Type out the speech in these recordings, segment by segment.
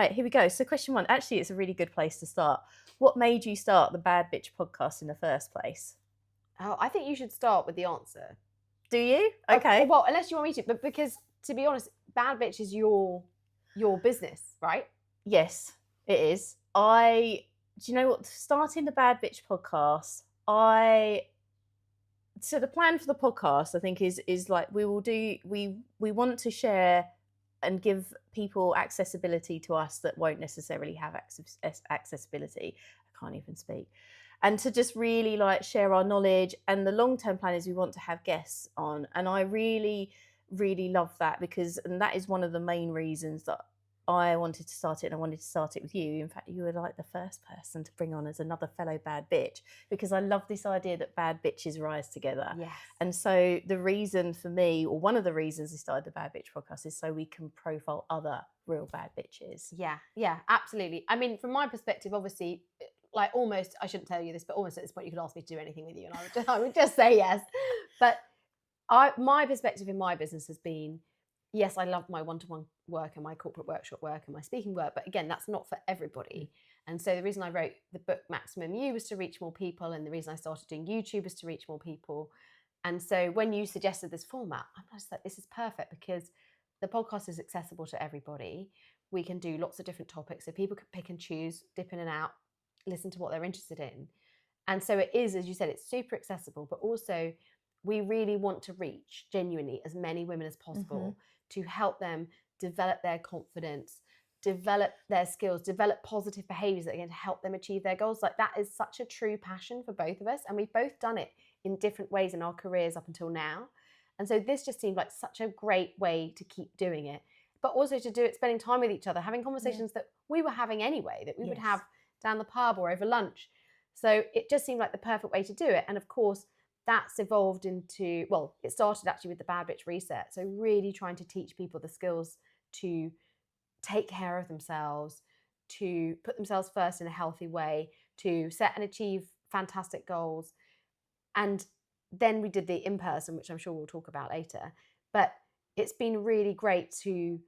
Right, here we go. So question 1, actually it's a really good place to start. What made you start the Bad Bitch podcast in the first place? Oh, I think you should start with the answer. Do you? Okay. Well, unless you want me to, but because to be honest, Bad Bitch is your business, right? Yes, it is. Do you know what? Starting the Bad Bitch podcast, so the plan for the podcast, I think, is like we want to share and give people accessibility to us that won't necessarily have accessibility. I can't even speak. And to just really like share our knowledge. And the long-term plan is we want to have guests on. And I really, really love that and that is one of the main reasons that I wanted to start it, and I wanted to start it with you. In fact, you were like the first person to bring on as another fellow bad bitch, because I love this idea that bad bitches rise together. Yes. And so the reason for me, or one of the reasons I started the Bad Bitch podcast, is so we can profile other real bad bitches. Yeah, absolutely. I mean, from my perspective, obviously, like almost, I shouldn't tell you this, but almost at this point, you could ask me to do anything with you, and I would just say yes. But my perspective in my business has been, yes, I love my one-to-one work and my corporate workshop work and my speaking work, but again, that's not for everybody. And so the reason I wrote the book Maximum You was to reach more people, and the reason I started doing YouTube was to reach more people. And so when you suggested this format, I'm just like, this is perfect, because the podcast is accessible to everybody. We can do lots of different topics, so people can pick and choose, dip in and out, listen to what they're interested in. And so it is, as you said, it's super accessible, but also we really want to reach genuinely as many women as possible to help them develop their confidence, develop their skills, develop positive behaviors that are going to help them achieve their goals. Like, that is such a true passion for both of us. And we've both done it in different ways in our careers up until now. And so this just seemed like such a great way to keep doing it, but also to do it spending time with each other, having conversations that we were having anyway, that we would have down the pub or over lunch. So it just seemed like the perfect way to do it. And of course, that's evolved into, well, it started actually with the Bad Bitch Reset. So really trying to teach people the skills to take care of themselves, to put themselves first in a healthy way, to set and achieve fantastic goals. And then we did the in-person, which I'm sure we'll talk about later. But it's been really great to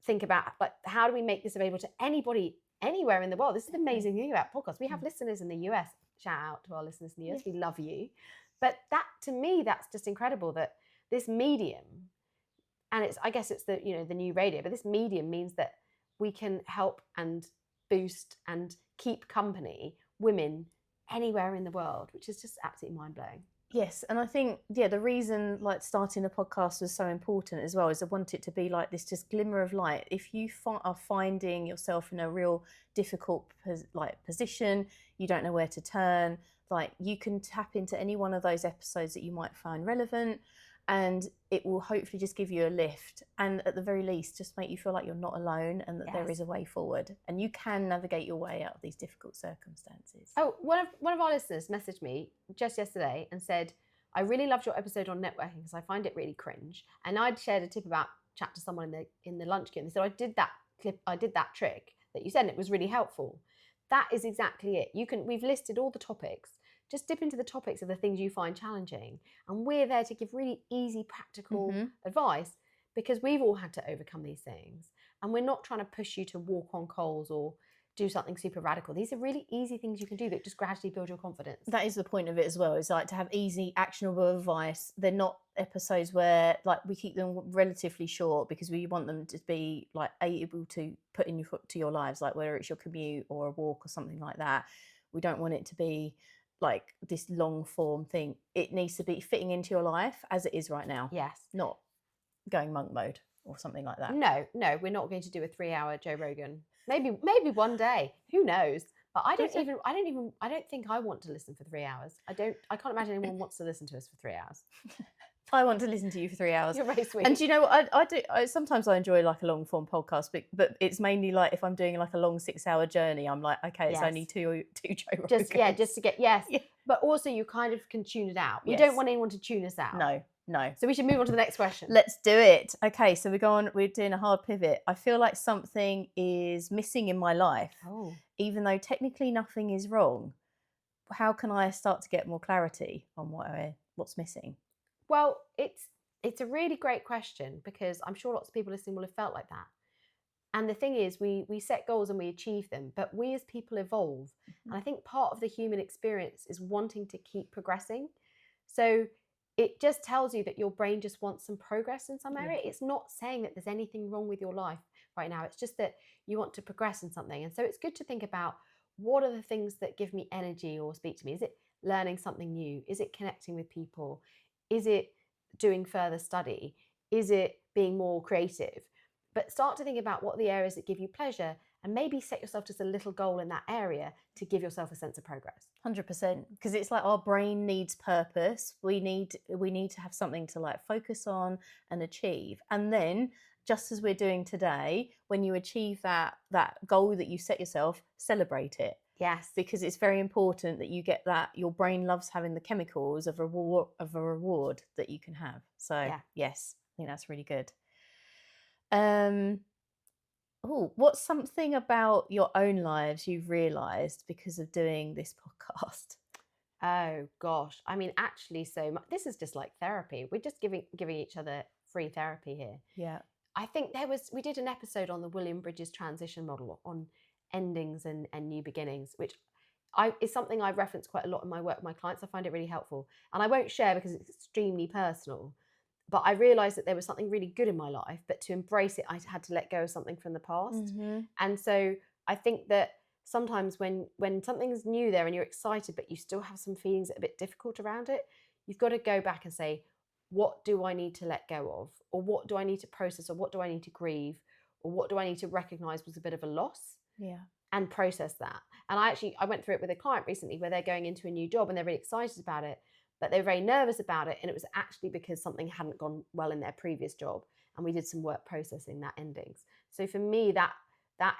think about, like, how do we make this available to anybody anywhere in the world? This is the amazing thing about podcasts. We have listeners in the US. Shout out to our listeners in the US. We love you. But that, to me, that's just incredible that this medium, and I guess it's the new radio, but this medium means that we can help and boost and keep company women anywhere in the world, which is just absolutely mind-blowing. Yes, and I think, the reason like starting a podcast was so important as well is I want it to be like this just glimmer of light. If you are finding yourself in a real difficult position, you don't know where to turn, like you can tap into any one of those episodes that you might find relevant, and it will hopefully just give you a lift, and at the very least just make you feel like you're not alone, and that there is a way forward, and you can navigate your way out of these difficult circumstances. Oh, one of our listeners messaged me just yesterday and said, I really loved your episode on networking because I find it really cringe. And I'd shared a tip about chat to someone in the lunch queue, and they said, I did that trick that you said, and it was really helpful. That is exactly it. We've listed all the topics. Just dip into the topics of the things you find challenging. And we're there to give really easy, practical advice, because we've all had to overcome these things. And we're not trying to push you to walk on coals or do something super radical. These are really easy things you can do that just gradually build your confidence. That is the point of it as well. It's like to have easy, actionable advice. They're not episodes where like we keep them relatively short because we want them to be like able to put in to your lives, like whether it's your commute or a walk or something like that. We don't want it to be like this long form thing. It needs to be fitting into your life as it is right now. Yes. Not going monk mode or something like that. No, we're not going to do a 3-hour Joe Rogan. Maybe one day. Who knows? But I don't think I want to listen for 3 hours. I can't imagine anyone wants to listen to us for 3 hours. I want to listen to you for 3 hours. You're very sweet. And do you know what I do? Sometimes I enjoy like a long form podcast, but it's mainly like if I'm doing like a long 6-hour journey, I'm like, okay, it's only two Joe Rogans. Just to get But also you kind of can tune it out. We don't want anyone to tune us out. No. So we should move on to the next question. Let's do it. Okay, so we're doing a hard pivot. I feel like something is missing in my life. Oh. Even though technically nothing is wrong. How can I start to get more clarity on what's missing? Well, it's a really great question, because I'm sure lots of people listening will have felt like that. And the thing is, we set goals and we achieve them, but we as people evolve. And I think part of the human experience is wanting to keep progressing. So it just tells you that your brain just wants some progress in some area. Yeah. It's not saying that there's anything wrong with your life right now. It's just that you want to progress in something. And so it's good to think about, what are the things that give me energy or speak to me? Is it learning something new? Is it connecting with people? Is it doing further study? Is it being more creative? But start to think about what are the areas that give you pleasure, and maybe set yourself just a little goal in that area to give yourself a sense of progress. 100%, because it's like our brain needs purpose. We need to have something to like focus on and achieve. And then, just as we're doing today, when you achieve that goal that you set yourself, celebrate it. Yes. Because it's very important that you get that. Your brain loves having the chemicals of a reward that you can have. So Yeah. yes, I think that's really good. What's something about your own lives you've realised because of doing this podcast? Oh gosh, I mean, actually, so much. This is just like therapy. We're just giving each other free therapy here. Yeah. I think we did an episode on the William Bridges transition model on endings and new beginnings, which is something I reference quite a lot in my work with my clients. I find it really helpful, and I won't share because it's extremely personal. But I realised that there was something really good in my life, but to embrace it, I had to let go of something from the past. Mm-hmm. And so I think that sometimes when something's new there and you're excited, but you still have some feelings that are a bit difficult around it, you've got to go back and say, what do I need to let go of? Or what do I need to process? Or what do I need to grieve? Or what do I need to recognise was a bit of a loss? Yeah. And process that. And I went through it with a client recently where they're going into a new job and they're really excited about it, but they were very nervous about it. And it was actually because something hadn't gone well in their previous job. And we did some work processing that endings. So for me, that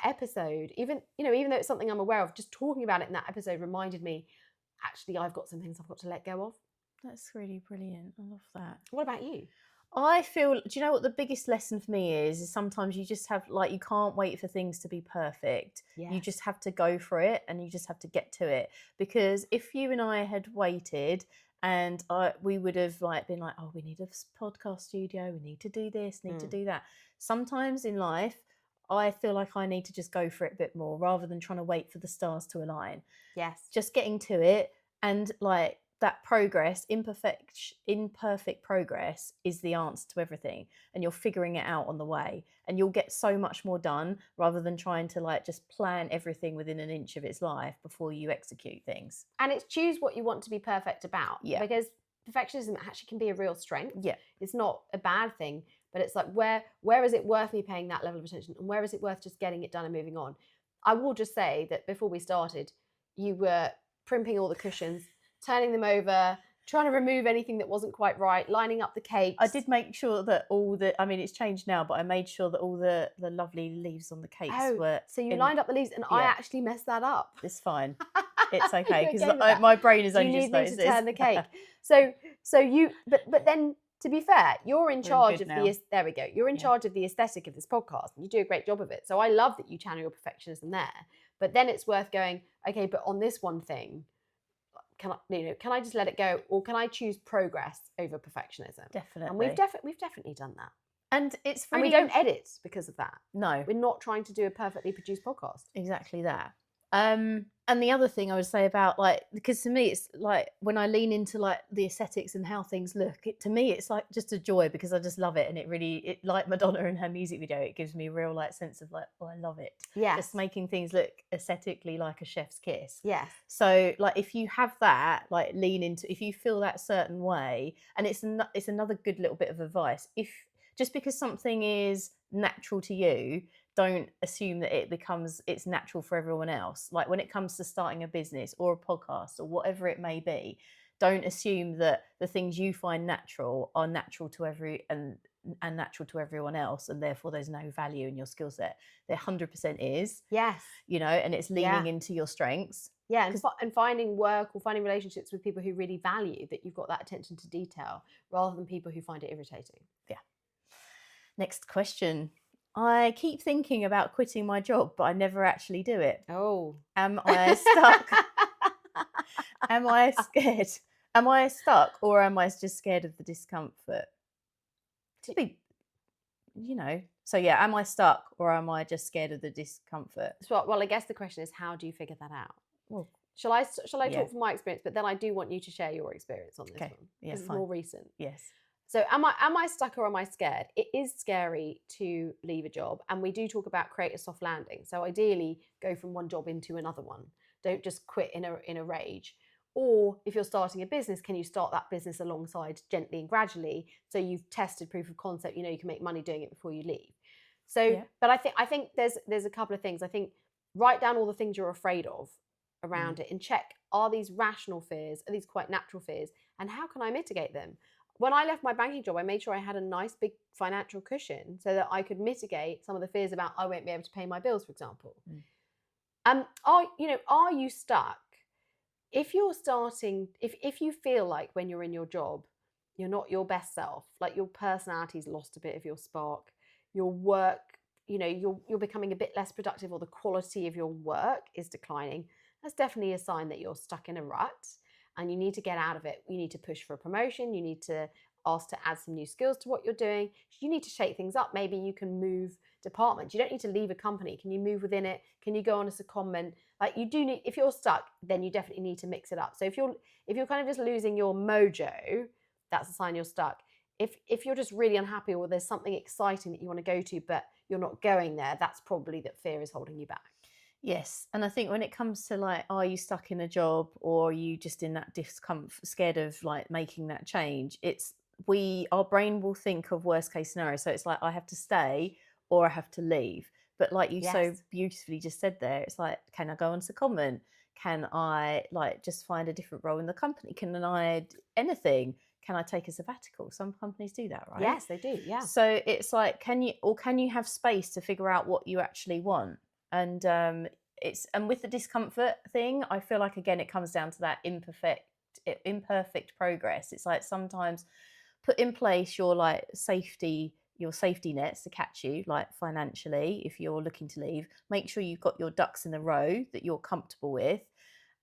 episode, even though it's something I'm aware of, just talking about it in that episode reminded me, actually, I've got some things I've got to let go of. That's really brilliant. I love that. What about you? I feel, do you know what the biggest lesson for me is sometimes you just have, like, you can't wait for things to be perfect. Yes. You just have to go for it and you just have to get to it. Because if you and I had waited and we would have like been like, oh, we need a podcast studio, we need to do this, need to do that. Sometimes in life, I feel like I need to just go for it a bit more rather than trying to wait for the stars to align. Yes. Just getting to it, and like that progress, imperfect progress is the answer to everything, and you're figuring it out on the way, and you'll get so much more done rather than trying to like just plan everything within an inch of its life before you execute things. And it's choose what you want to be perfect about. Yeah. Because perfectionism actually can be a real strength. Yeah. It's not a bad thing, but it's like, where is it worth me paying that level of attention, and where is it worth just getting it done and moving on? I will just say that before we started, you were primping all the cushions, turning them over, trying to remove anything that wasn't quite right, lining up the cakes. I did make sure that it's changed now, but I made sure that all the lovely leaves on the cakes were. So you lined up the leaves, and I actually messed that up. It's fine. It's okay, because okay my brain is so only you just need me noticed to turn the cake. So you, but then, to be fair, you're in charge of there we go. You're in charge of the aesthetic of this podcast, and you do a great job of it. So I love that you channel your perfectionism there. But then it's worth going, okay, but on this one thing, can I just let it go, or can I choose progress over perfectionism? Definitely. And we've definitely done that. And it's really, and we don't edit because of that. No, we're not trying to do a perfectly produced podcast. Exactly that. And the other thing I would say about, like, because to me it's like when I lean into like the aesthetics and how things look, to me it's like just a joy, because I just love it, and it like Madonna in her music video, it gives me a real like sense of like, oh, I love it. Yeah, just making things look aesthetically like a chef's kiss. Yes. So like if you have that, like lean into, if you feel that certain way, and it's another good little bit of advice. If just because something is natural to you, don't assume that it's natural for everyone else. Like when it comes to starting a business or a podcast or whatever it may be, don't assume that the things you find natural are natural to natural to everyone else, and therefore there's no value in your skill set. There 100% is. Yes. And it's leaning into your strengths. Yeah, and finding work or finding relationships with people who really value that you've got that attention to detail, rather than people who find it irritating. Yeah. Next question. I keep thinking about quitting my job, but I never actually do it. Oh. Am I stuck? Am I scared? Am I stuck, or am I just scared of the discomfort? To be, So yeah, am I stuck or am I just scared of the discomfort? So, well, I guess the question is, how do you figure that out? Well, Shall I yeah. talk from my experience? But then I do want you to share your experience on this Okay. one Yeah, because it's fine. more recent. Yes. So am I stuck or am I scared? It is scary to leave a job, and we do talk about create a soft landing. So ideally, go from one job into another one. Don't just quit in a rage. Or if you're starting a business, can you start that business alongside gently and gradually so you've tested proof of concept, you know you can make money doing it before you leave. So, Yeah. but I think there's a couple of things. I think write down all the things you're afraid of Mm. around it and check, are these rational fears? Are these quite natural fears? And how can I mitigate them? When I left my banking job, I made sure I had a nice big financial cushion so that I could mitigate some of the fears about I won't be able to pay my bills, for example. Mm. Are you stuck? If you're starting, if you feel like when you're in your job, you're not your best self, like your personality's lost a bit of your spark, your work, you're becoming a bit less productive, or the quality of your work is declining, that's definitely a sign that you're stuck in a rut and you need to get out of it. You need to push for a promotion, you need to ask to add some new skills to what you're doing, you need to shake things up. Maybe you can move departments. You don't need to leave a company. Can you move within it? Can you go on as a secondment? Like, you do need, if you're stuck, then you definitely need to mix it up. So if you're kind of just losing your mojo, that's a sign you're stuck. If you're just really unhappy, or there's something exciting that you want to go to but you're not going there, that's probably that fear is holding you back. Yes, and I think when it comes to like, are you stuck in a job or are you just in that discomfort, scared of like making that change? It's our brain will think of worst case scenario. So it's like I have to stay or I have to leave. But like you so Yes. beautifully just said there, it's like, can I go on secondment? Can I like just find a different role in the company? Can I anything? Can I take a sabbatical? Some companies do that, right? Yes, they do. Yeah. So it's like, can you have space to figure out what you actually want? And and with the discomfort thing, I feel like again it comes down to that imperfect progress. It's like sometimes put in place your safety nets to catch you, like financially, if you're looking to leave. Make sure you've got your ducks in a row that you're comfortable with.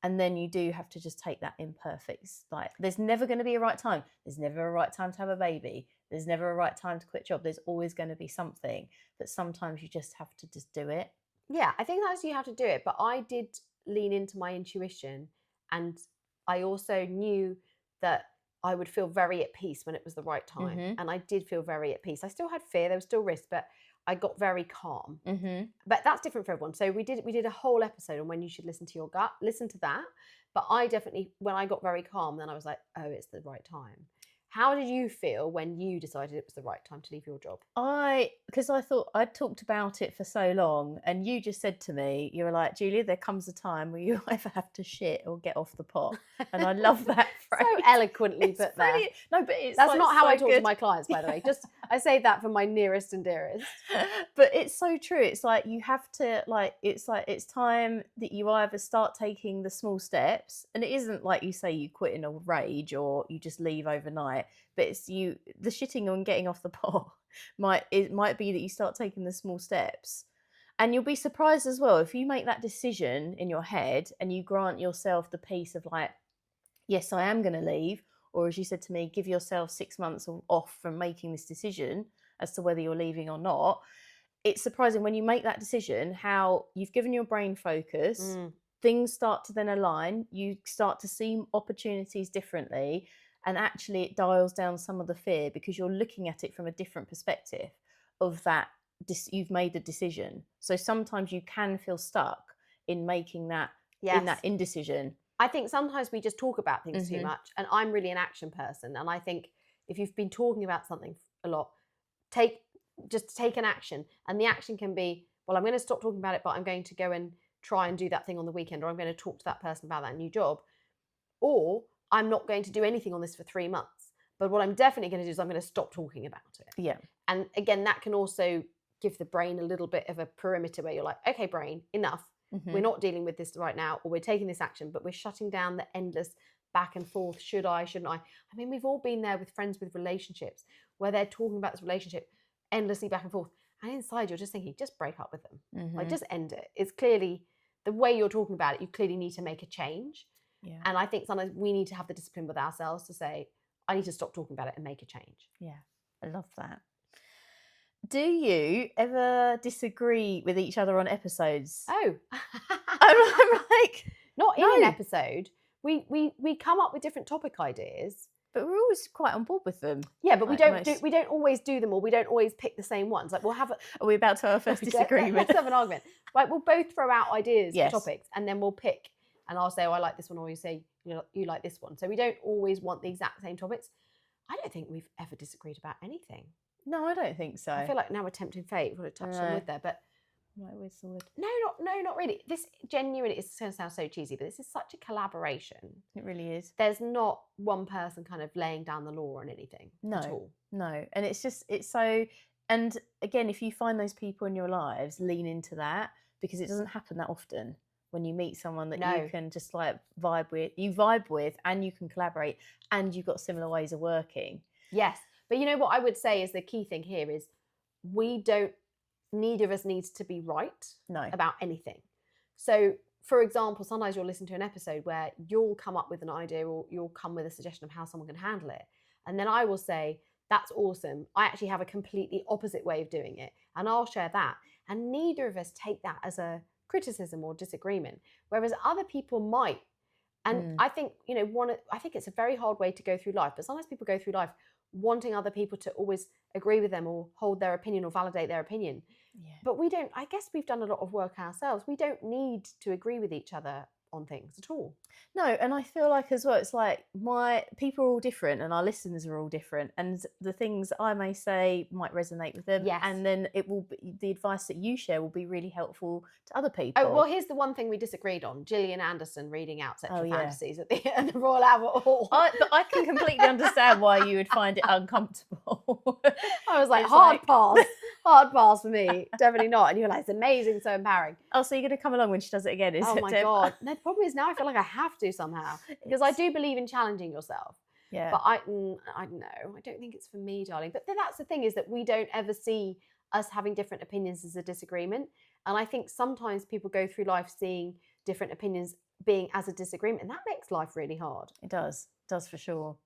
And then you do have to just take that imperfect, like there's never going to be a right time. There's never a right time to have a baby. There's never a right time to quit job. There's always going to be something, but sometimes you just have to just do it. Yeah, I think that's, you have to do it. But I did lean into my intuition, and I also knew that I would feel very at peace when it was the right time. Mhm. And I did feel very at peace. I still had fear, there was still risk, but I got very calm. Mhm. But that's different for everyone. So we did a whole episode on when you should listen to your gut. Listen to that. But I definitely, when I got very calm, then I was like, oh, it's the right time. How did you feel when you decided it was the right time to leave your job? Because I thought I'd talked about it for so long, and you just said to me, you were like, Julia, there comes a time where you either have to shit or get off the pot. And I love that So phrase. eloquently It's put there. brilliant. No, but it's That's like not how I so talk to good. my clients, by the way. Just, I say that for my nearest and dearest. But it's so true. It's like you have to like it's time that you either start taking the small steps, and it isn't like you say you quit in a rage or you just leave overnight, but it's the shitting and getting off the pot might be that you start taking the small steps. And you'll be surprised as well if you make that decision in your head and you grant yourself the peace of like, yes, I am going to leave. Or as you said to me, give yourself 6 months off from making this decision as to whether you're leaving or not. It's surprising when you make that decision how you've given your brain focus, Mm. things start to then align, you start to see opportunities differently, and actually it dials down some of the fear because you're looking at it from a different perspective of that you've made the decision. So sometimes you can feel stuck in making that in that Yes. indecision. I think sometimes we just talk about things too Mhm. much, and I'm really an action person. And I think if you've been talking about something a lot, take just take an action. And the action can be, well, I'm going to stop talking about it, but I'm going to go and try and do that thing on the weekend, or I'm going to talk to that person about that new job, or I'm not going to do anything on this for 3 months. But what I'm definitely going to do is I'm going to stop talking about it. Yeah. And again, that can also give the brain a little bit of a perimeter where you're like, okay, brain, enough. Mhm. We're not dealing with this right now, or we're taking this action, but we're shutting down the endless back and forth. Should I, shouldn't I? I mean, we've all been there with friends with relationships where they're talking about this relationship endlessly back and forth. And inside, you're just thinking, just break up with them. Like, Mhm. just end it. It's clearly the way you're talking about it, you clearly need to make a change. Yeah. And I think sometimes we need to have the discipline with ourselves to say, I need to stop talking about it and make a change. Yeah. I love that. Do you ever disagree with each other on episodes? Oh, I'm like, not in an no, episode. We come up with different topic ideas. but we're always quite on board with them. Yeah, but Like we don't always do them, or we don't always pick the same ones. Like we'll have a Are we about to have our first disagreement? let's have an argument. Right, we'll both throw out ideas Yes. for topics, and then we'll pick. And I'll say, oh, I like this one, or you say, you like this one. So we don't always want the exact same topics. I don't think we've ever disagreed about anything. No, I don't think so. I feel like now we're tempting fate. We've got to touch some wood there, but Right, where's the wood? no, not really. This genuinely is going to sound so cheesy, but this is such a collaboration. It really is. There's not one person kind of laying down the law on anything at all. No, and it's so. And again, if you find those people in your lives, lean into that, because it doesn't happen that often. When you meet someone that you can just like vibe with, and you can collaborate, and you've got similar ways of working. Yes, but you know what I would say is the key thing here is neither of us needs to be right about anything. So, for example, sometimes you'll listen to an episode where you'll come up with an idea, or you'll come with a suggestion of how someone can handle it, and then I will say, that's awesome. I actually have a completely opposite way of doing it, and I'll share that. And neither of us take that as a criticism or disagreement, whereas other people might. And I think, I think it's a very hard way to go through life, but sometimes people go through life wanting other people to always agree with them or hold their opinion or validate their opinion. Yeah. But we don't, I guess we've done a lot of work ourselves. We don't need to agree with each other on things at all. No, and I feel like as well, it's like my people are all different and our listeners are all different, and the things I may say might resonate with them. Yes. And then it will be, the advice that you share will be really helpful to other people. Oh, well, here's the one thing we disagreed on. Gillian Anderson reading out sexual yeah. fantasies at the Royal Albert Hall. But I can completely understand why you would find it uncomfortable. I was like, It's hard like- pass. Hard pass for me. Definitely not. And you're like, it's amazing, so empowering. Oh, so you're going to come along when she does it again? Oh my God. No, the problem is now I feel like I have to somehow, because I do believe in challenging yourself. Yeah. But I don't know. I don't think it's for me, darling. But that's the thing, is that we don't ever see us having different opinions as a disagreement. And I think sometimes people go through life seeing different opinions being as a disagreement, and that makes life really hard. It does for sure.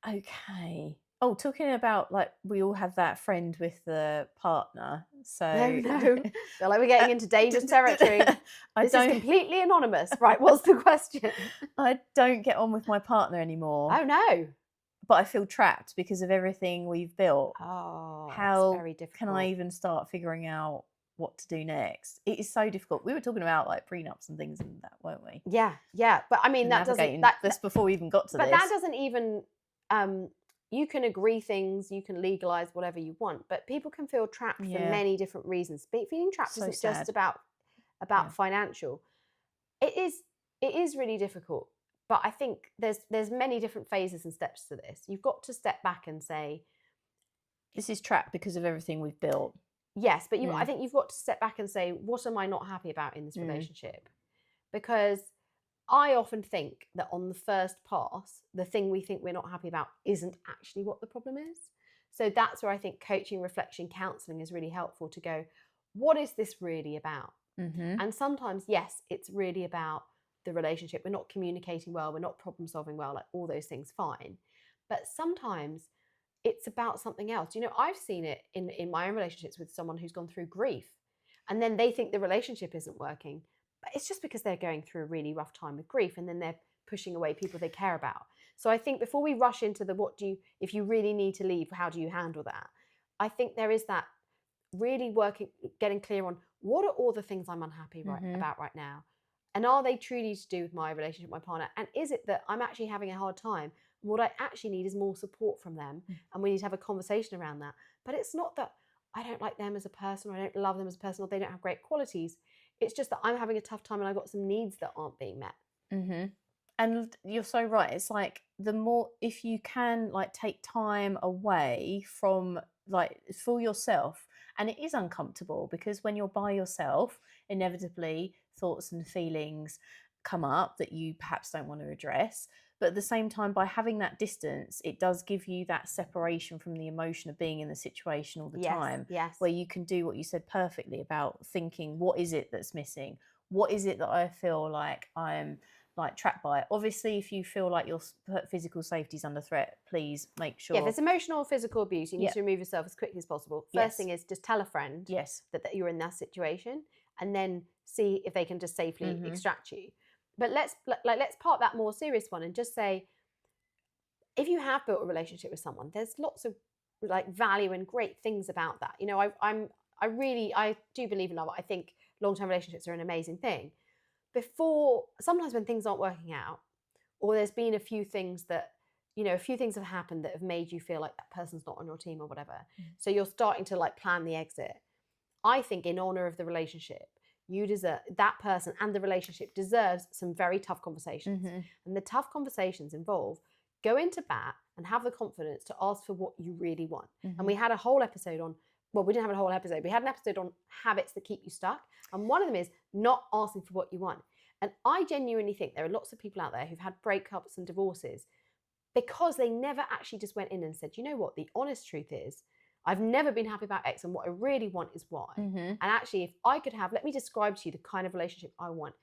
Okay. Oh, talking about, like, we all have that friend with the partner. So No. Feel like we're getting into dangerous territory. This is completely anonymous. Right, what's the question? I don't get on with my partner anymore. Oh no. But I feel trapped because of everything we've built. Oh, How that's very difficult. can I even start figuring out what to do next? It is so difficult. We were talking about like prenups and things and that, weren't we? Yeah. But I mean, that's before we even got to this. But that doesn't even you can agree things, you can legalize whatever you want, but people can feel trapped for many different reasons. Feeling trapped isn't just about financial. It is really difficult, but I think there's many different phases and steps to this. You've got to step back and say, this is trapped because of everything we've built. Yes, but I think you've got to step back and say, what am I not happy about in this relationship? Because I often think that on the first pass, the thing we think we're not happy about isn't actually what the problem is. So that's where I think coaching, reflection, counselling is really helpful to go, what is this really about? Mm-hmm. And sometimes, yes, it's really about the relationship. We're not communicating well, we're not problem solving well, like all those things, fine. But sometimes it's about something else. I've seen it in my own relationships with someone who's gone through grief, and then they think the relationship isn't working. But it's just because they're going through a really rough time with grief, and then they're pushing away people they care about. So I think before we rush into if you really need to leave, how do you handle that? I think there is that really getting clear on what are all the things I'm unhappy about right now? And are they truly to do with my relationship with my partner? And is it that I'm actually having a hard time? And what I actually need is more support from them. And we need to have a conversation around that. But it's not that I don't like them as a person, or I don't love them as a person, or they don't have great qualities. It's just that I'm having a tough time and I've got some needs that aren't being met. Mm-hmm. And you're so right. It's like the more, if you can like take time away from like for yourself, and it is uncomfortable because when you're by yourself, inevitably thoughts and feelings come up that you perhaps don't want to address. But at the same time, by having that distance, it does give you that separation from the emotion of being in the situation all the time. Yes. Where you can do what you said perfectly about thinking, what is it that's missing? What is it that I feel like I'm like trapped by it. Obviously, if you feel like your physical safety is under threat, please make sure. Yeah, if it's emotional or physical abuse, you need Yep. to remove yourself as quickly as possible. First Yes. thing is just tell a friend Yes. that you're in that situation, and then see if they can just safely extract you. But let's part that more serious one and just say, if you have built a relationship with someone, there's lots of like value and great things about that. You know, I do believe in love. I think long-term relationships are an amazing thing. Sometimes when things aren't working out, or there's been a few things that, you know, a few things have happened that have made you feel like that person's not on your team or whatever. So you're starting to like plan the exit. I think in honor of the relationship, you deserve, that person and the relationship deserves some very tough conversations. And the tough conversations involve go into bat and have the confidence to ask for what you really want. And we had a whole episode on, well, we didn't have a whole episode. We had an episode on habits that keep you stuck. And one of them is not asking for what you want. And I genuinely think there are lots of people out there who've had breakups and divorces because they never actually just went in and said, you know what, the honest truth is, I've never been happy about X and what I really want is Y. And actually, if I could have, let me describe to you the kind of relationship I want.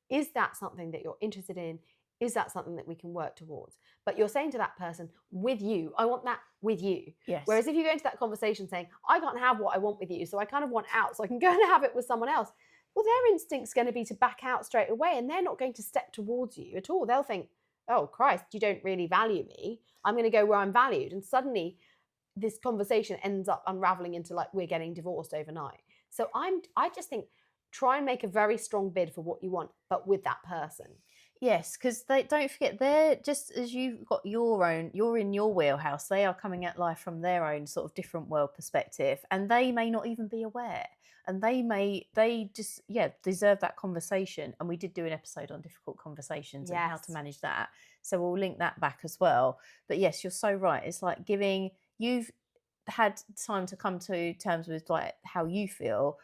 Is that something that you're interested in? Is that something that we can work towards? But you're saying to that person, with you, I want that with you. Yes. Whereas if you go into that conversation saying, I can't have what I want with you, so I kind of want out, so I can go and have it with someone else, well, their instinct's going to be to back out straight away, and they're not going to step towards you at all. They'll think, oh, Christ, you don't really value me. I'm going to go where I'm valued. And suddenly this conversation ends up unraveling into like we're getting divorced overnight. So I just think try and make a very strong bid for what you want, but with that person. Yes, because they don't forget, they're just as you've got your own, you're in your wheelhouse, they are coming at life from their own sort of different world perspective, and they may not even be aware. And they just, deserve that conversation. And we did do an episode on difficult conversations and how to manage that. So we'll link that back as well. But yes, you're so right. It's like you've had time to come to terms with like how you feel,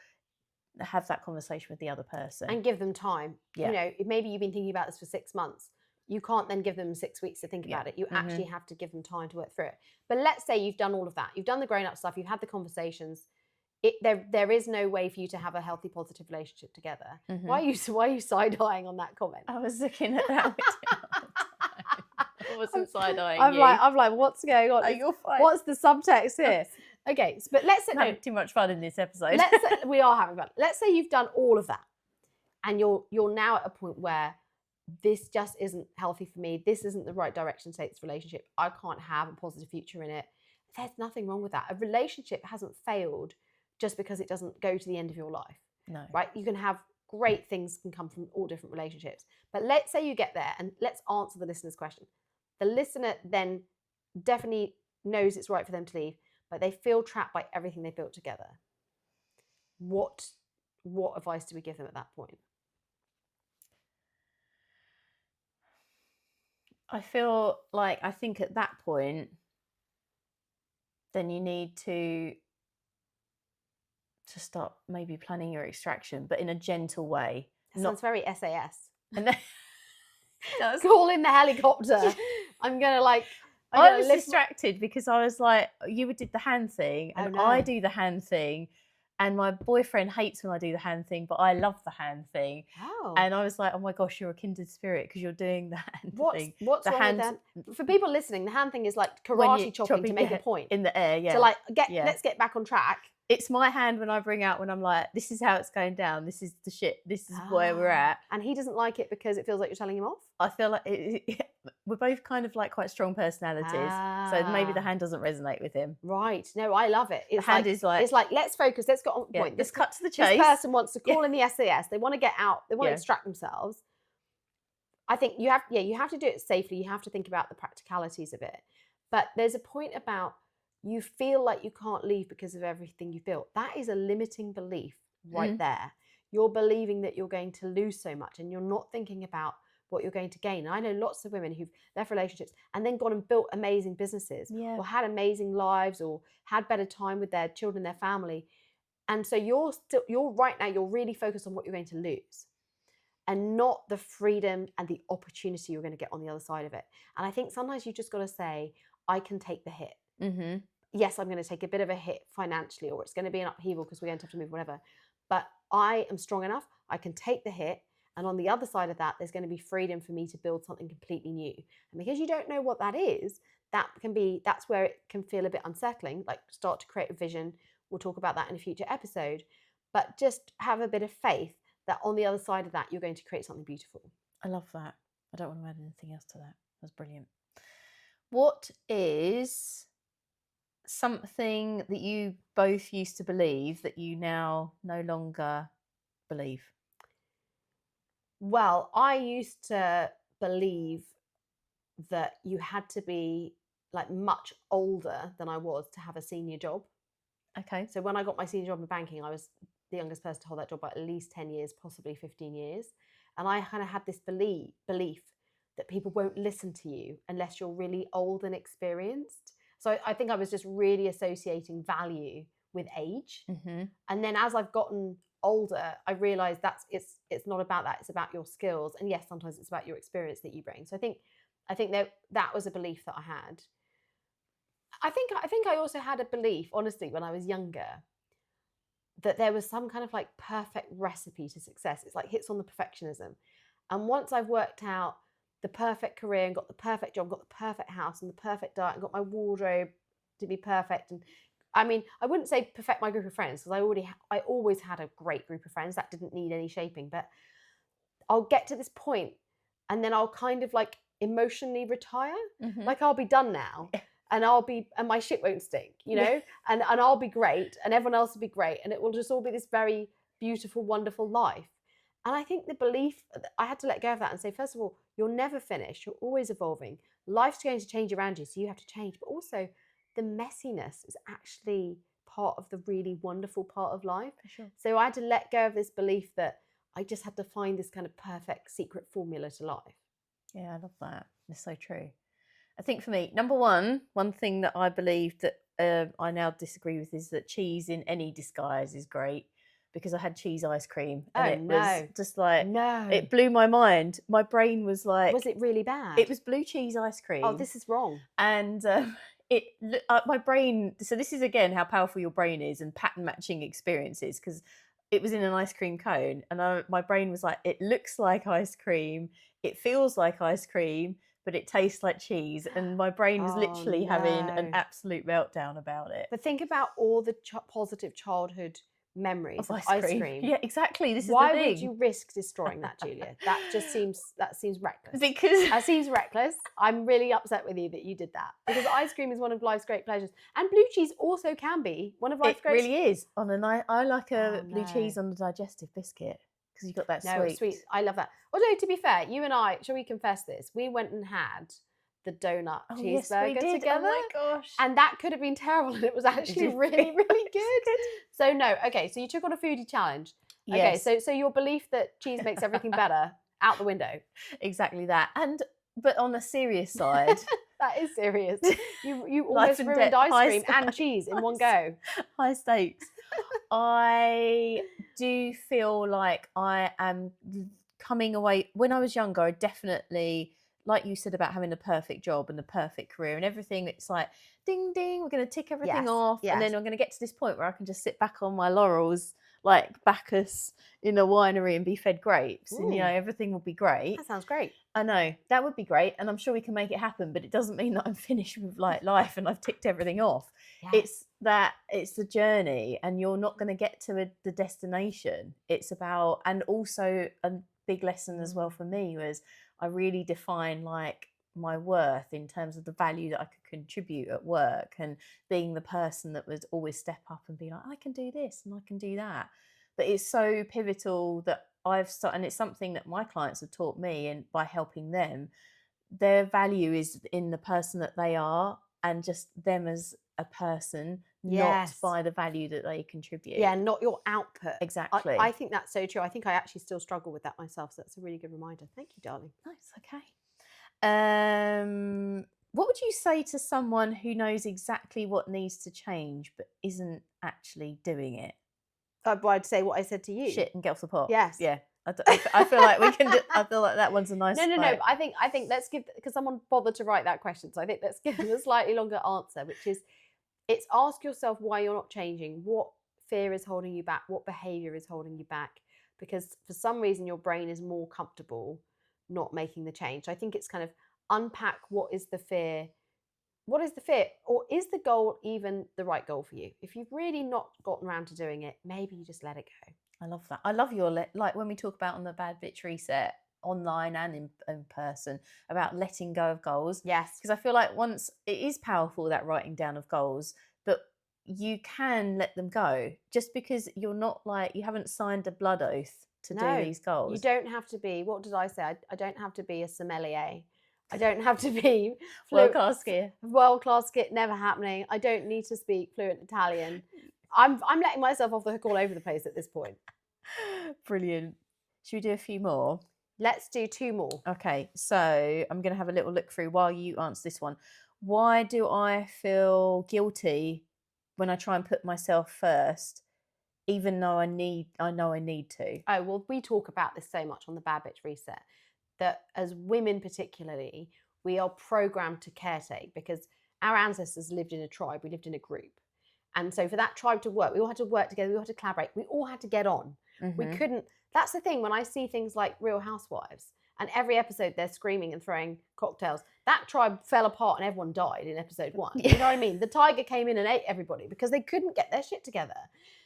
have that conversation with the other person. And give them time. Yeah. You know, if maybe you've been thinking about this for 6 months, you can't then give them 6 weeks to think about it. You actually have to give them time to work through it. But let's say you've done all of that. You've done the grown-up stuff. You've had the conversations. There is no way for you to have a healthy, positive relationship together. Why are you side-eyeing on that comment? I was looking at that. I wasn't side-eyeing I'm you. like, what's going on? Oh, you're fine. What's the subtext here? Okay, but let's say I'm having too much fun in this episode. We are having fun. Let's say you've done all of that, and you're now at a point where this just isn't healthy for me. This isn't the right direction to take this relationship. I can't have a positive future in it. There's nothing wrong with that. A relationship hasn't failed just because it doesn't go to the end of your life. No. Right? You can have great things can come from all different relationships. But let's say you get there, and let's answer the listener's question. The listener then definitely knows it's right for them to leave, but they feel trapped by everything they built together. What advice do we give them at that point? I feel like I think at that point, then you need to start maybe planning your extraction, but in a gentle way. That sounds very SAS. And then, call in the helicopter. I'm gonna like. I was distracted because I was like, you did the hand thing, and no. I do the hand thing, and my boyfriend hates when I do the hand thing, but I love the hand thing. Oh. And I was like, oh my gosh, you're a kindred spirit because you're doing the hand thing. What's the wrong hand with that? For people listening, the hand thing is like karate chopping to make a point in the air. Yeah. So like, let's get back on track. It's my hand when I bring out when I'm like, this is how it's going down. This is the shit. This is where we're at. And he doesn't like it because it feels like you're telling him off? I feel like we're both kind of like quite strong personalities. So maybe the hand doesn't resonate with him. Right. No, I love it. The hand is like... It's like, let's focus. Let's get on the point. Let's cut to the chase. This person wants to call in the SAS. They want to get out. They want to extract themselves. I think you have to do it safely. You have to think about the practicalities of it. But there's a point about you feel like you can't leave because of everything you've built. That is a limiting belief right there. You're believing that you're going to lose so much and you're not thinking about what you're going to gain. And I know lots of women who've left relationships and then gone and built amazing businesses or had amazing lives or had better time with their children, their family. And so you're right now, you're really focused on what you're going to lose and not the freedom and the opportunity you're going to get on the other side of it. And I think sometimes you've just got to say, I can take the hit. Yes, I'm going to take a bit of a hit financially, or it's going to be an upheaval because we're going to have to move, whatever. But I am strong enough. I can take the hit. And on the other side of that, there's going to be freedom for me to build something completely new. And because you don't know what that is, that's where it can feel a bit unsettling. Like, start to create a vision. We'll talk about that in a future episode. But just have a bit of faith that on the other side of that, you're going to create something beautiful. I love that. I don't want to add anything else to that. That's brilliant. What is something that you both used to believe that you now no longer believe? Well, I used to believe that you had to be like much older than I was to have a senior job. Okay. So when I got my senior job in banking, I was the youngest person to hold that job by at least 10 years, possibly 15 years. And I kind of had this belief that people won't listen to you unless you're really old and experienced. So I think I was just really associating value with age. Mm-hmm. And then as I've gotten older, I realized it's not about that. It's about your skills. And yes, sometimes it's about your experience that you bring. So I think that was a belief that I had. I think I also had a belief, honestly, when I was younger, that there was some kind of like perfect recipe to success. It's like hits on the perfectionism. And once I've worked out the perfect career and got the perfect job, got the perfect house and the perfect diet and got my wardrobe to be perfect. And I mean, I wouldn't say perfect my group of friends, because I always had a great group of friends that didn't need any shaping, but I'll get to this point and then I'll kind of like emotionally retire. Mm-hmm. Like, I'll be done now. And my shit won't stink, you know, and I'll be great and everyone else will be great. And it will just all be this very beautiful, wonderful life. And I think the belief, I had to let go of that and say, first of all, you're never finished. You're always evolving. Life's going to change around you, so you have to change. But also, the messiness is actually part of the really wonderful part of life. For sure. So I had to let go of this belief that I just had to find this kind of perfect secret formula to life. Yeah, I love that. It's so true. I think for me, number one thing that I believe that I now disagree with is that cheese in any disguise is great, because I had cheese ice cream and was just like, it blew my mind. My brain was like, was it really bad? It was blue cheese ice cream. Oh, this is wrong. And my brain, so this is again how powerful your brain is and pattern matching experiences, because it was in an ice cream cone and my brain was like, it looks like ice cream, it feels like ice cream, but it tastes like cheese. And my brain was literally having an absolute meltdown about it. But think about all the positive childhood memories of ice cream. Yeah, exactly. This Why is the thing. would you risk destroying that, Julia? That seems reckless. Because that seems reckless. I'm really upset with you that you did that, because ice cream is one of life's great pleasures, and blue cheese also can be one of life's great. It really is. I like a blue cheese on a digestive biscuit, because you've got that sweet. I love that. Although, to be fair, you and I, shall we confess this? We went and had the donut cheeseburger together. Oh my gosh. And that could have been terrible, and it was actually really, really good. So no, okay, so you took on a foodie challenge. Yes. Okay, so your belief that cheese makes everything better, out the window. Exactly that. But on a serious side, that is serious. You almost ruined ice cream and cheese in one go. High stakes. I do feel like I am coming away. When I was younger, I definitely, like you said about having the perfect job and the perfect career and everything, it's like, ding, ding, we're going to tick everything off. Yes. And then I'm going to get to this point where I can just sit back on my laurels like Bacchus in a winery and be fed grapes. Ooh. And, everything will be great. That sounds great. I know, that would be great. And I'm sure we can make it happen, but it doesn't mean that I'm finished with like life and I've ticked everything off. Yeah. It's the journey, and you're not going to get to the destination. It's about, and also a big lesson as well for me was I really define like my worth in terms of the value that I could contribute at work, and being the person that would always step up and be like, I can do this and I can do that. But it's so pivotal that and it's something that my clients have taught me, and by helping them, their value is in the person that they are and just them as a person, not by the value that they contribute. Yeah, not your output. Exactly. I think that's so true. I think I actually still struggle with that myself. So that's a really good reminder. Thank you, darling. Nice. Okay. What would you say to someone who knows exactly what needs to change but isn't actually doing it? I'd say what I said to you. Shit and get off the pot. Yes. Yeah. I feel like we can. I feel like that one's a nice. No. But I think let's give, because someone bothered to write that question. So I think let's give them a slightly longer answer, which is, it's ask yourself why you're not changing. What fear is holding you back? What behavior is holding you back? because for some reason your brain is more comfortable not making the change. So I think it's kind of unpack what is the fear, or is the goal even the right goal for you? If you've really not gotten around to doing it, maybe you just let it go. I love that. I love your like when we talk about on the Bad Bitch Reset, online and in person, about letting go of goals. Yes. Because I feel like once it is powerful, that writing down of goals, but you can let them go just because you're not like, you haven't signed a blood oath to do No, these you goals. don't have to be, what did I say? I don't have to be a sommelier. I don't have to be World class skier. world class skit, never happening. I don't need to speak fluent Italian. I'm letting myself off the hook all over the place at this point. Brilliant. Should we do a few more? Let's do 2 more. Okay, so I'm going to have a little look through while you answer this one. Why do I feel guilty when I try and put myself first, even though I know I need to? Oh, well, we talk about this so much on the Bad Bitch Reset, that as women particularly, we are programmed to caretake because our ancestors lived in a tribe, we lived in a group. And so for that tribe to work, we all had to work together, we all had to collaborate, we all had to get on. We couldn't, that's the thing, when I see things like Real Housewives, and every episode they're screaming and throwing cocktails, that tribe fell apart and everyone died in episode 1. You know what I mean? The tiger came in and ate everybody because they couldn't get their shit together.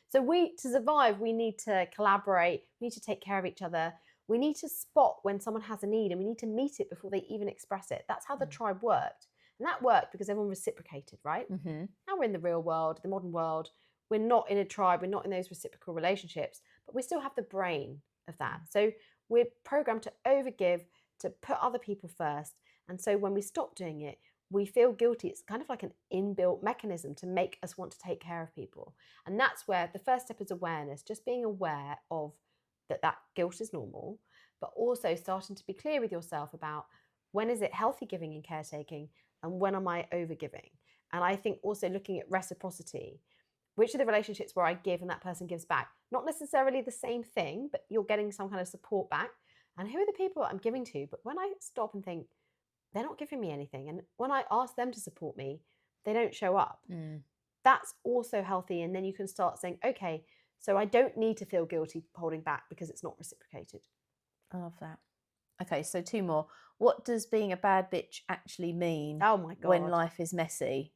So to survive, we need to collaborate, we need to take care of each other, we need to spot when someone has a need and we need to meet it before they even express it. That's how the tribe worked. And that worked because everyone reciprocated, right? Now we're in the real world, the modern world. We're not in a tribe, we're not in those reciprocal relationships, but we still have the brain of that. So we're programmed to overgive, to put other people first. And so when we stop doing it, we feel guilty. It's kind of like an inbuilt mechanism to make us want to take care of people. And that's where the first step is awareness, just being aware of that guilt is normal, but also starting to be clear with yourself about when is it healthy giving and caretaking and when am I overgiving. And I think also looking at reciprocity, which are the relationships where I give and that person gives back? Not necessarily the same thing, but you're getting some kind of support back. And who are the people I'm giving to? But when I stop and think, they're not giving me anything. And when I ask them to support me, they don't show up. That's also healthy. And then you can start saying, okay, so I don't need to feel guilty holding back because it's not reciprocated. I love that. Okay, so 2 more. What does being a bad bitch actually mean Oh my God. when life is messy,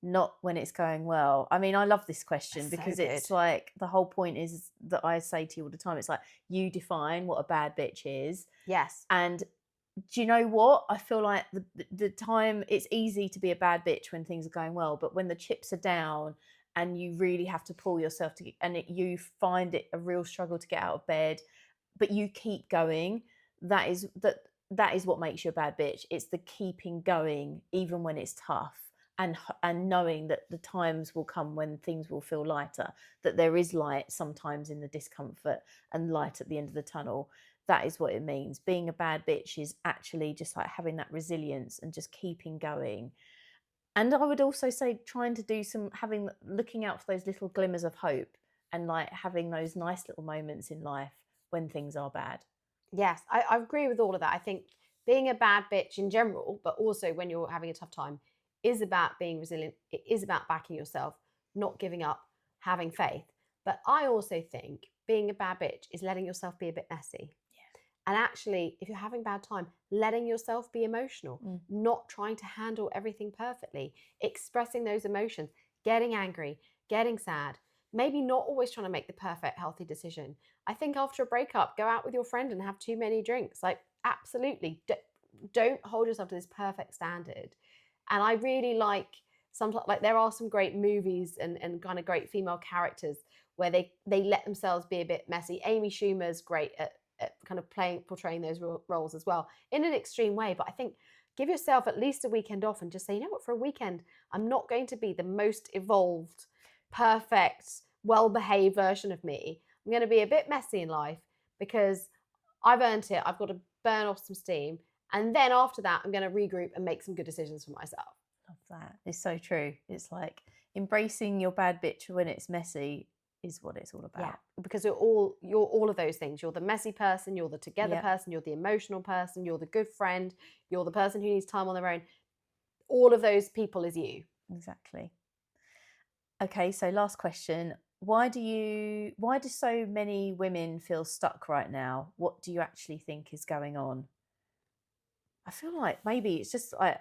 not when it's going well? I mean, I love this question because it's like the whole point is that I say to you all the time, it's like, you define what a bad bitch is. Yes. And do you know what? I feel like the time, it's easy to be a bad bitch when things are going well, but when the chips are down and you really have to pull yourself to, and you find it a real struggle to get out of bed, but you keep going, that is what makes you a bad bitch. It's the keeping going even when it's tough, and knowing that the times will come when things will feel lighter, that there is light sometimes in the discomfort and light at the end of the tunnel. That is what it means. Being a bad bitch is actually just like having that resilience and just keeping going. And I would also say trying to do looking out for those little glimmers of hope and like having those nice little moments in life when things are bad. Yes, I agree with all of that. I think being a bad bitch in general, but also when you're having a tough time, is about being resilient. It is about backing yourself, not giving up, having faith. But I also think being a bad bitch is letting yourself be a bit messy. And actually, if you're having bad time, letting yourself be emotional, not trying to handle everything perfectly, expressing those emotions, getting angry, getting sad, maybe not always trying to make the perfect, healthy decision. I think after a breakup, go out with your friend and have too many drinks. Like, absolutely, don't hold yourself to this perfect standard. And I really like, sometimes, like, there are some great movies and kind of great female characters where they let themselves be a bit messy. Amy Schumer's great at kind of portraying those roles as well in an extreme way. But I think give yourself at least a weekend off and just say, you know what, for a weekend, I'm not going to be the most evolved, perfect, well-behaved version of me. I'm going to be a bit messy in life because I've earned it. I've got to burn off some steam. And then after that, I'm going to regroup and make some good decisions for myself. Love that. It's so true. It's like embracing your bad bitch when it's messy is what it's all about. Yeah, because you're all of those things. You're the messy person, you're the together person, you're the emotional person, you're the good friend, you're the person who needs time on their own. All of those people is you. Exactly. Okay, so last question. why do so many women feel stuck right now? What do you actually think is going on? I feel like maybe it's just like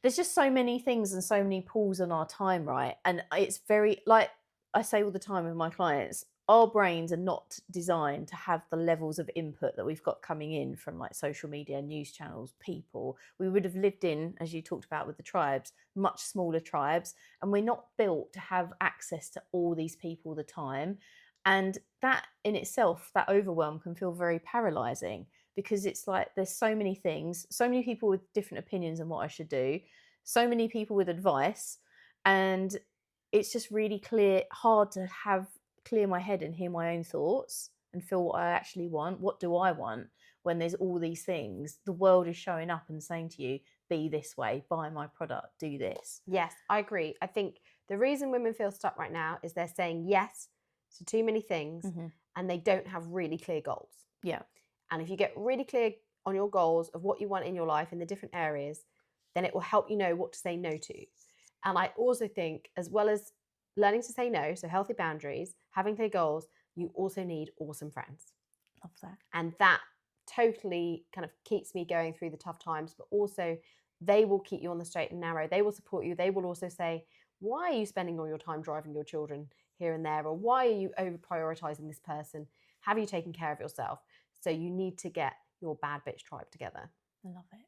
there's just so many things and so many pulls on our time, right? And it's very like I say all the time with my clients, our brains are not designed to have the levels of input that we've got coming in from like social media, news channels, people. We would have lived in, as you talked about with the tribes, much smaller tribes, and we're not built to have access to all these people all the time. And that in itself, that overwhelm can feel very paralyzing because it's like there's so many things, so many people with different opinions on what I should do, so many people with advice, and it's just really hard to have clear my head and hear my own thoughts and feel what I actually want. What do I want when there's all these things? The world is showing up and saying to you, be this way, buy my product, do this. Yes, I agree. I think the reason women feel stuck right now is they're saying yes to too many things Mm-hmm. and they don't have really clear goals. Yeah. And if you get really clear on your goals of what you want in your life in the different areas, then it will help you know what to say no to. And I also think, as well as learning to say no, so healthy boundaries, having clear goals, you also need awesome friends. Love that. And that totally kind of keeps me going through the tough times, but also they will keep you on the straight and narrow. They will support you. They will also say, why are you spending all your time driving your children here and there? Or why are you over prioritizing this person? Have you taken care of yourself? So you need to get your bad bitch tribe together. I love it.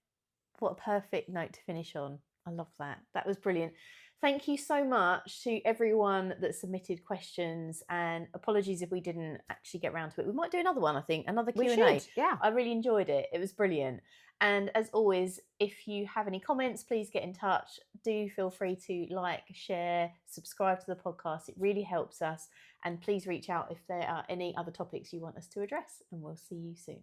What a perfect note to finish on. I love that. That was brilliant. Thank you so much to everyone that submitted questions, and apologies if we didn't actually get around to it. We might do another one, I think, another We Q&A. should, yeah. I really enjoyed it. It was brilliant. And as always, if you have any comments, please get in touch. Do feel free to like, share, subscribe to the podcast. It really helps us. And please reach out if there are any other topics you want us to address, and we'll see you soon.